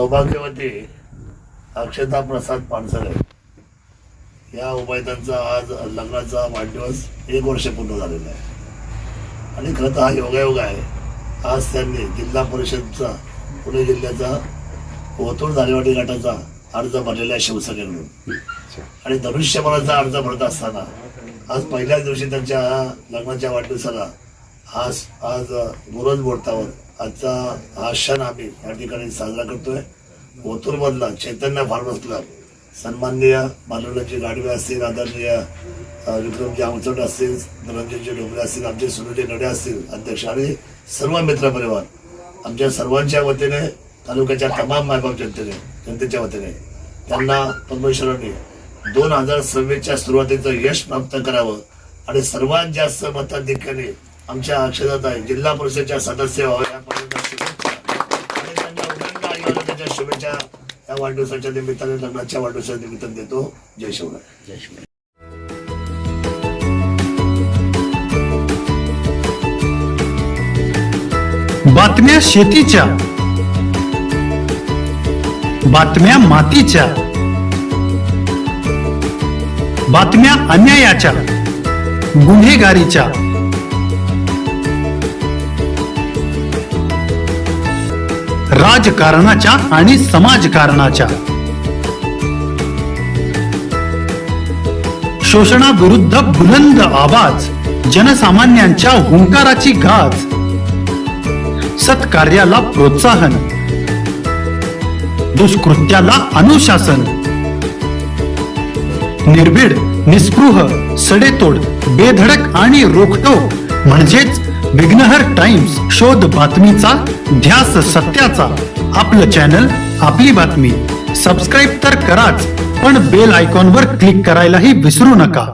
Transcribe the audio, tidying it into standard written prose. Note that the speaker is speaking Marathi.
सौभाग्यवती अक्षता प्रसाद पानसरे या उभयतांचा आज लग्नाचा वाढदिवस 1 वर्ष पूर्ण झालेला आहे आणि खरं तर हा योगायोग आहे. आज त्यांनी जिल्हा परिषदचा पुणे जिल्ह्याचा ओतूर झालेवाडी गटाचा अर्ज भरलेला आहे शिवसेनेकडून आणि धनुष्यबाणाचा अर्ज भरत असताना आज पहिल्याच दिवशी त्यांच्या लग्नाच्या वाढदिवसाला आज गुरज बोर्तावर आजचा हा क्षण आम्ही या ठिकाणी साजरा करतोय. ओतूरमधला चैतन्य फार्मर्स क्लब सन्माननीय मानवराजी गाडवे असतील, आदरणीय विक्रमजी आवचट असतील, धनंजयजी डोंगरे असतील, आमचे सुनीलजी नडे असतील अध्यक्ष आणि सर्व मित्रपरिवार आमच्या सर्वांच्या वतीने तालुक्याच्या तमाम मायबाप जनतेच्या वतीने त्यांना परमेश्वरांनी 2026च्या सुरुवातीचं यश प्राप्त करावं आणि सर्वात जास्त मताधिक्याने आमच्या अक्षताताई जिल्हा परिषदेच्या सदस्य व्हावं यापर्यंत शुभेच्छा आणि त्यांना उदंड आयुर्वेदाच्या शुभेच्छा या वाढदिवसाच्या निमित्ताने लग्नाच्या वाढदिवसाच्या निमित्ताने देतो. जय शिवराय. जय शिवराय. बातम्या शेतीच्या, बातम्या मातीच्या, बातम्या अन्यायाच्या, गुन्हेगारीच्या, राजकारणाच्या आणि समाजकारणाच्या, शोषणाविरुद्ध बुलंद आवाज, जनसामान्यांच्या हुंकाराची गाज, सत्कार्याला प्रोत्साहन, दुष्कृत्याला अनुशासन, निर्भीड, निस्पृह, सडेतोड, बेधडक आणि रोखटोक म्हणजेच विघ्नहर टाइम्स. शोध बातमीचा, ध्यास सत्याचा. आपलं चॅनल, आपली बातमी. सबस्क्राईब तर कराच, पण बेल आयकॉनवर क्लिक करायलाही विसरू नका.